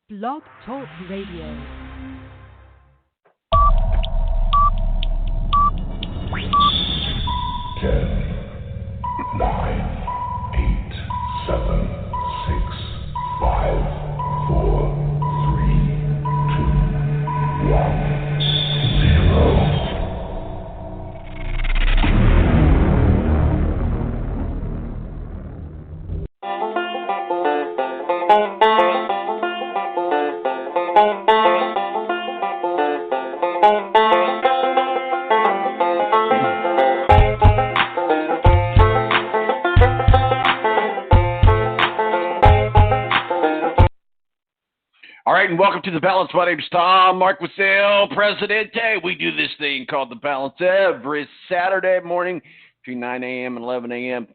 Blog Talk Radio. Ten, 9, 8, 7, 6, 5, 4, 3, 2, 1, 0. And welcome to The Balance. My name's Tom Marquisale, Presidente. We do this thing called The Balance every Saturday morning between 9 a.m. and 11 a.m.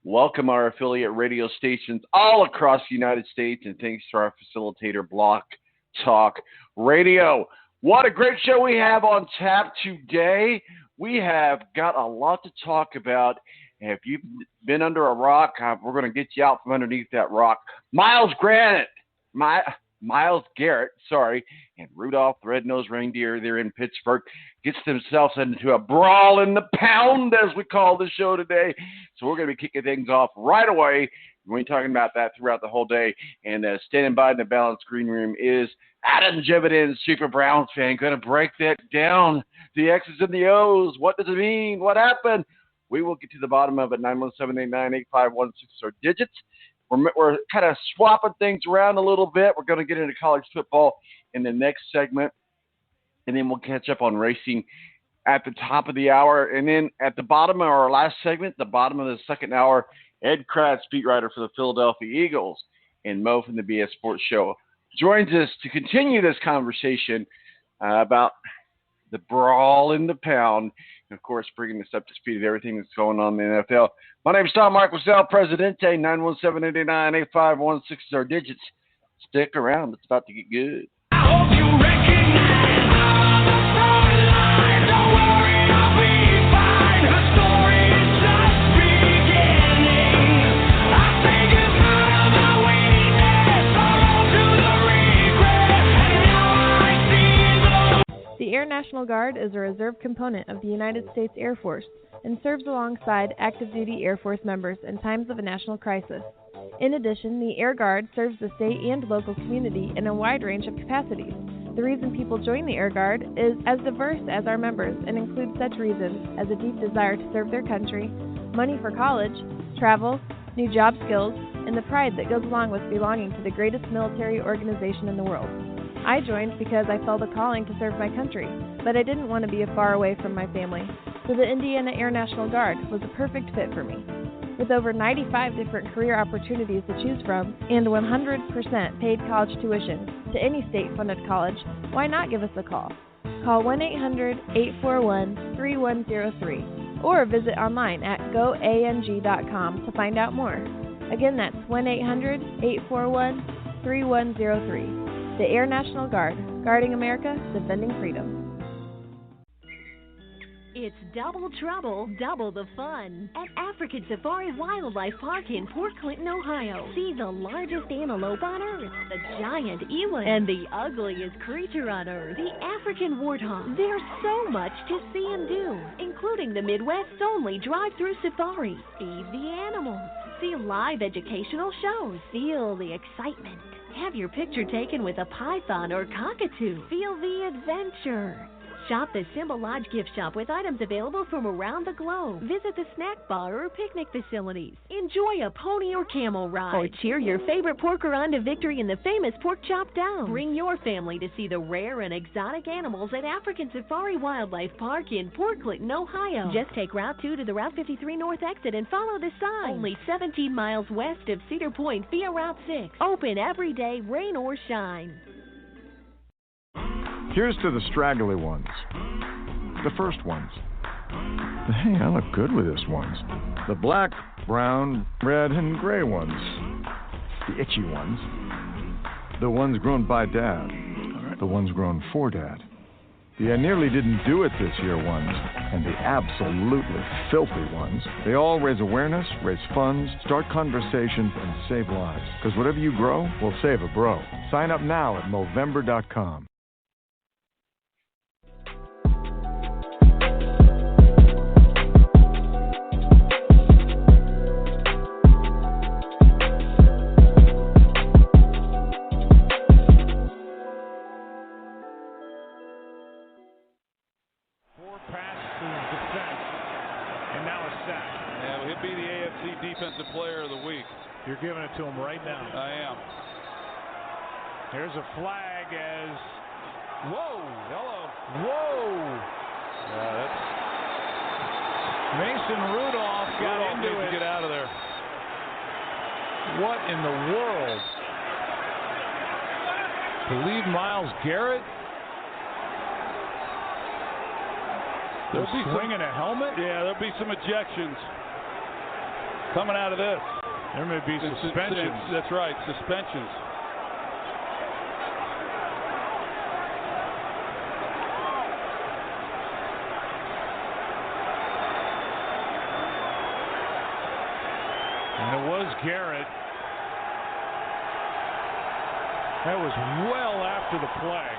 Welcome our affiliate radio stations all across the United States, and thanks to our facilitator, Block Talk Radio. What a great show we have on tap today. We have got a lot to talk about. If you've been under a rock, we're going to get you out from underneath that rock. Myles Garrett, and Rudolph the Red-Nosed Reindeer, they're in Pittsburgh, gets themselves into a brawl in the pound, as we call the show today. So we're going to be kicking things off right away. We're going to be talking about that throughout the whole day. And standing by in the Balanced Green Room is Adam Jividen, Super Browns fan, going to break that down. The X's and the O's. What does it mean? What happened? We will get to the bottom of it. 917-898-516 are digits. We're kind of swapping things around a little bit. We're going to get into college football in the next segment, and then we'll catch up on racing at the top of the hour. And then at the bottom of our last segment, the bottom of the second hour, Ed Kracz, beat writer for the Philadelphia Eagles, and Mo from the BS Sports Show joins us to continue this conversation about the brawl in the pound. And, of course, bringing us up to speed of everything that's going on in the NFL. My name is Tom Marquisale, Presidente. 917-889-8516 is our digits. Stick around. It's about to get good. I hope you recognize the storyline. Don't worry, I'll be fine. The story is just beginning. I say goodbye to my weakness, sorrow to the regret, and now I see The Air National Guard is a reserve component of the United States Air Force and serves alongside active-duty Air Force members in times of a national crisis. In addition, the Air Guard serves the state and local community in a wide range of capacities. The reason people join the Air Guard is as diverse as our members and includes such reasons as a deep desire to serve their country, money for college, travel, new job skills, and the pride that goes along with belonging to the greatest military organization in the world. I joined because I felt a calling to serve my country, but I didn't want to be far away from my family, so the Indiana Air National Guard was a perfect fit for me. With over 95 different career opportunities to choose from and 100% paid college tuition to any state-funded college, why not give us a call? Call 1-800-841-3103 or visit online at goang.com to find out more. Again, that's 1-800-841-3103. The Air National Guard, guarding America, defending freedom. It's double trouble, double the fun. At African Safari Wildlife Park in Port Clinton, Ohio. See the largest antelope on Earth, the giant eland, and the ugliest creature on Earth, the African warthog. There's so much to see and do, including the Midwest's only drive-through safari. Feed the animals. See live educational shows. Feel the excitement. Have your picture taken with a python or cockatoo. Feel the adventure. Shop the Simba Lodge gift shop with items available from around the globe. Visit the snack bar or picnic facilities. Enjoy a pony or camel ride. Or cheer your favorite porker on to victory in the famous Pork Chop Down. Bring your family to see the rare and exotic animals at African Safari Wildlife Park in Port Clinton, Ohio. Just take Route 2 to the Route 53 North exit and follow the sign. Only 17 miles west of Cedar Point via Route 6. Open every day, rain or shine. Here's to the straggly ones, the first ones. Hey, I look good with this ones. The black, brown, red, and gray ones. The itchy ones. The ones grown by Dad. The ones grown for Dad. The I nearly didn't do it this year ones, and the absolutely filthy ones. They all raise awareness, raise funds, start conversations, and save lives. Because whatever you grow will save a bro. Sign up now at Movember.com. Defensive player of the week. You're giving it to him right now. I am. There's a flag as... Whoa! Hello. Whoa! That's... Mason Rudolph got into it. To get out of there. What in the world? To leave Myles Garrett? There'll be swinging a helmet? Yeah, there'll be some ejections coming out of this. There may be suspensions. That's right, suspensions. And it was Garrett. That was well after the play.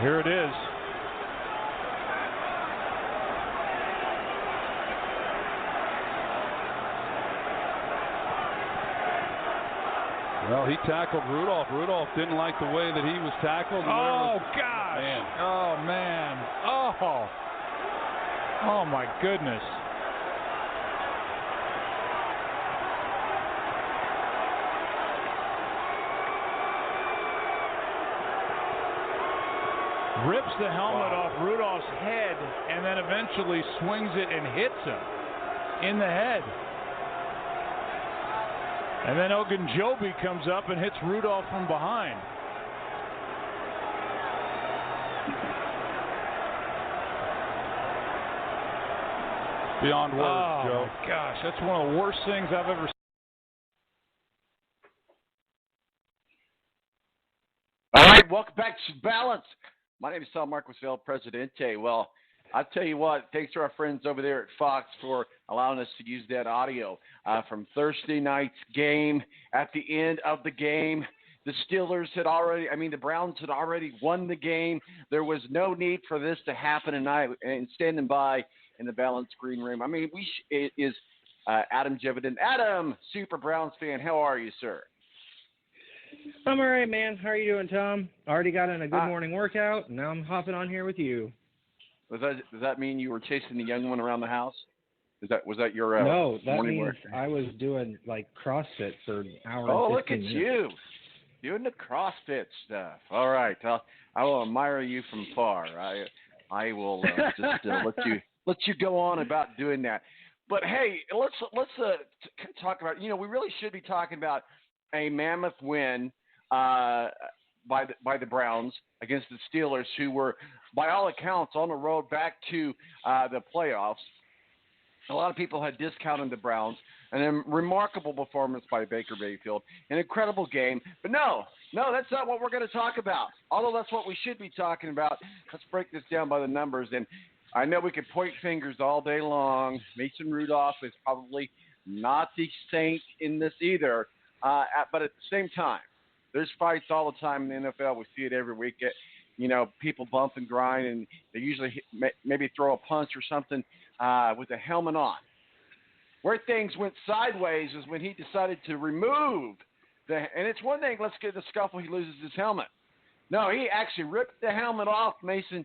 Here it is. Well, he tackled Rudolph. Rudolph didn't like the way that he was tackled. Oh, gosh. Man. Oh, man. Oh. Oh, my goodness. Rips the helmet off Rudolph's head and then eventually swings it and hits him in the head. And then Ogunjobi comes up and hits Rudolph from behind. Beyond words, oh, Joe. My gosh, that's one of the worst things I've ever seen. All right, welcome back to Balance. My name is Tom Marquisville, Presidente. Well, I'll tell you what, thanks to our friends over there at Fox for allowing us to use that audio from Thursday night's game. At the end of the game, the Steelers had already, the Browns had already won the game. There was no need for this to happen, and standing by in the Balance green room. It is Adam Jividen. Adam, Super Browns fan, how are you, sir? I'm all right, man. How are you doing, Tom? Already got in a good morning workout, and now I'm hopping on here with you. Does that mean you were chasing the young one around the house? Was that your no? That morning means work? I was doing like CrossFit for an hour. Oh, and look 15 at minutes. you doing the CrossFit stuff. All right, I will admire you from far. I will just let you go on about doing that. But hey, let's talk about. We really should be talking about a mammoth win by the Browns against the Steelers, who were, by all accounts, on the road back to the playoffs. A lot of people had discounted the Browns, and a remarkable performance by Baker Mayfield, an incredible game. But no, that's not what we're going to talk about, although that's what we should be talking about. Let's break this down by the numbers. And I know we could point fingers all day long. Mason Rudolph is probably not the saint in this either. But at the same time, there's fights all the time in the NFL. We see it every week. People bump and grind, and they usually maybe throw a punch or something with the helmet on. Where things went sideways is when he decided to remove and it's one thing, let's get the scuffle, he loses his helmet. No, he actually ripped the helmet off Mason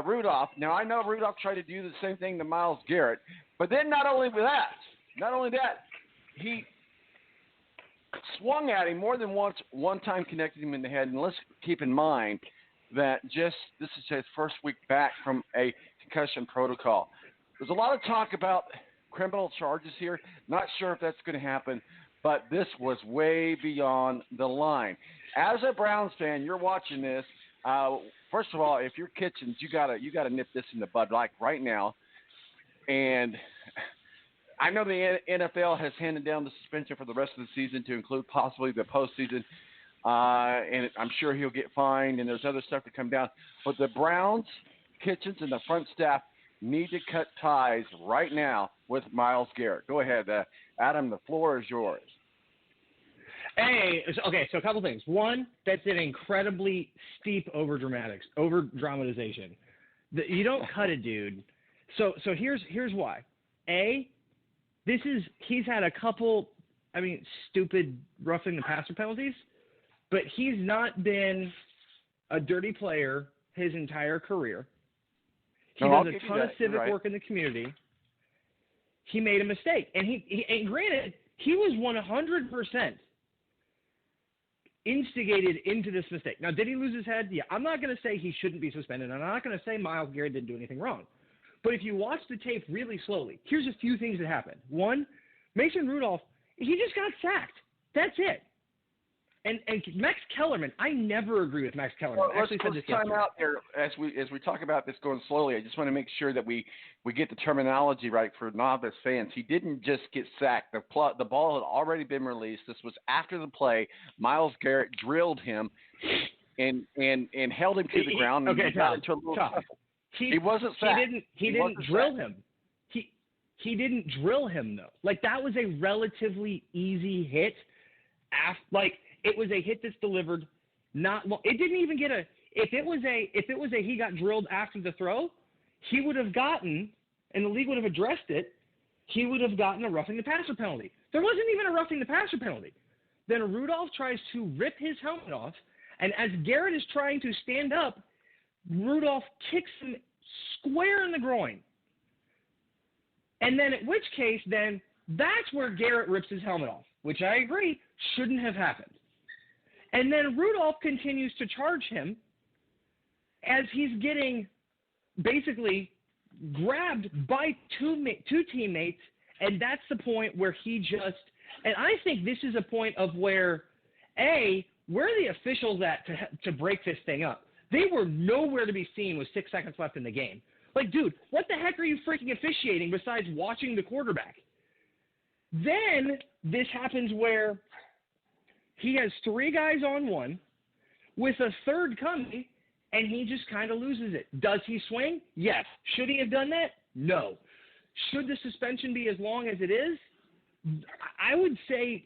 Rudolph. Now, I know Rudolph tried to do the same thing to Myles Garrett, but then not only that, he swung at him more than once, one time connected him in the head. And let's keep in mind that this is his first week back from a concussion protocol. There's a lot of talk about criminal charges here. Not sure if that's going to happen, but this was way beyond the line. As a Browns fan, you're watching this. First of all, if you're Kitchens, you gotta nip this in the bud like right now. And I know the NFL has handed down the suspension for the rest of the season to include possibly the postseason. And I'm sure he'll get fined, and there's other stuff to come down. But the Browns, Kitchens, and the front staff need to cut ties right now with Myles Garrett. Go ahead, Adam. The floor is yours. Hey, okay, so a couple things. One, that's an incredibly steep over-dramatization. You don't cut a dude. So here's why. He's had a couple, stupid roughing the passer penalties, but he's not been a dirty player his entire career. He does a ton of civic work in the community. He made a mistake, and and granted, he was 100% instigated into this mistake. Now, did he lose his head? Yeah, I'm not going to say he shouldn't be suspended. I'm not going to say Myles Garrett didn't do anything wrong. But if you watch the tape really slowly, here's a few things that happened. One, Mason Rudolph, he just got sacked. That's it. And Max Kellerman, I never agree with Max Kellerman. Well, let's time out there as we talk about this going slowly. I just want to make sure that we get the terminology right for novice fans. He didn't just get sacked. The ball had already been released. This was after the play. Myles Garrett drilled him and held him to the ground. And okay, got into a little scuffle. He wasn't sacked. He didn't drill him. He didn't drill him though. Like, that was a relatively easy hit. It was a hit that's delivered not long. It didn't even get if it was a he got drilled after the throw, he would have gotten, and the league would have addressed it, he would have gotten a roughing the passer penalty. There wasn't even a roughing the passer penalty. Then Rudolph tries to rip his helmet off, and as Garrett is trying to stand up, Rudolph kicks him square in the groin. And then at which case, then that's where Garrett rips his helmet off, which I agree shouldn't have happened. And then Rudolph continues to charge him as he's getting basically grabbed by two teammates, and that's the point where he just – and I think this is a point of where, where are the officials at to break this thing up? They were nowhere to be seen with 6 seconds left in the game. Like, dude, what the heck are you freaking officiating besides watching the quarterback? Then this happens where he has 3 guys on one with a third coming, and he just kind of loses it. Does he swing? Yes. Should he have done that? No. Should the suspension be as long as it is? I would say,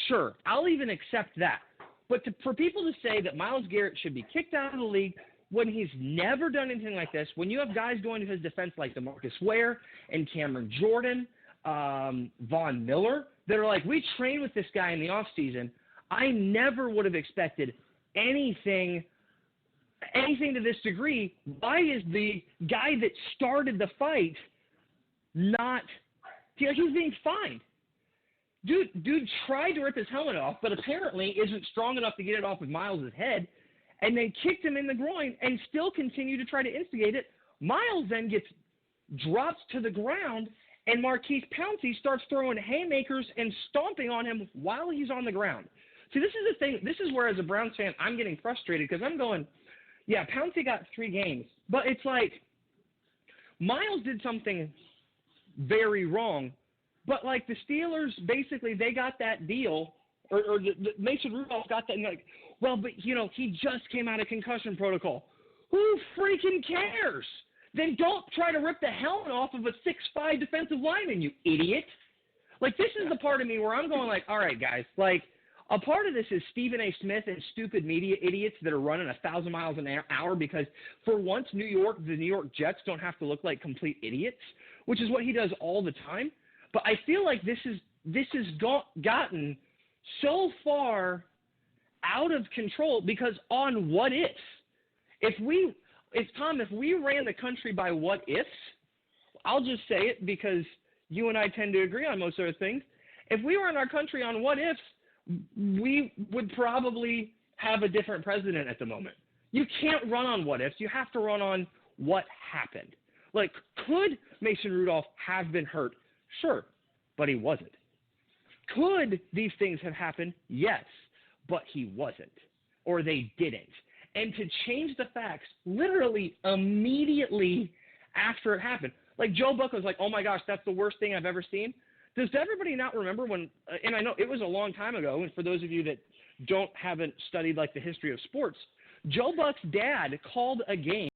sure, I'll even accept that. But for people to say that Myles Garrett should be kicked out of the league when he's never done anything like this, when you have guys going to his defense like DeMarcus Ware and Cameron Jordan, Von Miller, that are like, we trained with this guy in the offseason, I never would have expected anything to this degree. Why is the guy that started the fight not – he's being fined. Dude tried to rip his helmet off, but apparently isn't strong enough to get it off of Myles' head, and then kicked him in the groin and still continued to try to instigate it. Myles then drops to the ground, and Marquise Pouncey starts throwing haymakers and stomping on him while he's on the ground. See, this is the thing. This is where, as a Browns fan, I'm getting frustrated because I'm going, yeah, Pouncey got 3 games, but it's like Myles did something very wrong. But, like, the Steelers, basically, they got that deal, or the Mason Rudolph got that, and like, well, but, he just came out of concussion protocol. Who freaking cares? Then don't try to rip the helmet off of a 6'5" defensive lineman, you idiot. Like, this is the part of me where I'm going like, all right, guys, like, a part of this is Stephen A. Smith and stupid media idiots that are running 1,000 miles an hour because, for once, the New York Jets don't have to look like complete idiots, which is what he does all the time. But I feel like this has gotten so far out of control because on what ifs. If we ran the country by what ifs, I'll just say it because you and I tend to agree on most other things. If we ran our country on what ifs, we would probably have a different president at the moment. You can't run on what ifs. You have to run on what happened. Like, could Mason Rudolph have been hurt? Sure, but he wasn't. Could these things have happened? Yes, but he wasn't, or they didn't. And to change the facts literally immediately after it happened, Like Joe Buck was like, oh my gosh, that's the worst thing I've ever seen. Does everybody not remember when, and I know it was a long time ago, and for those of you that haven't studied like the history of sports, Joe Buck's dad called a game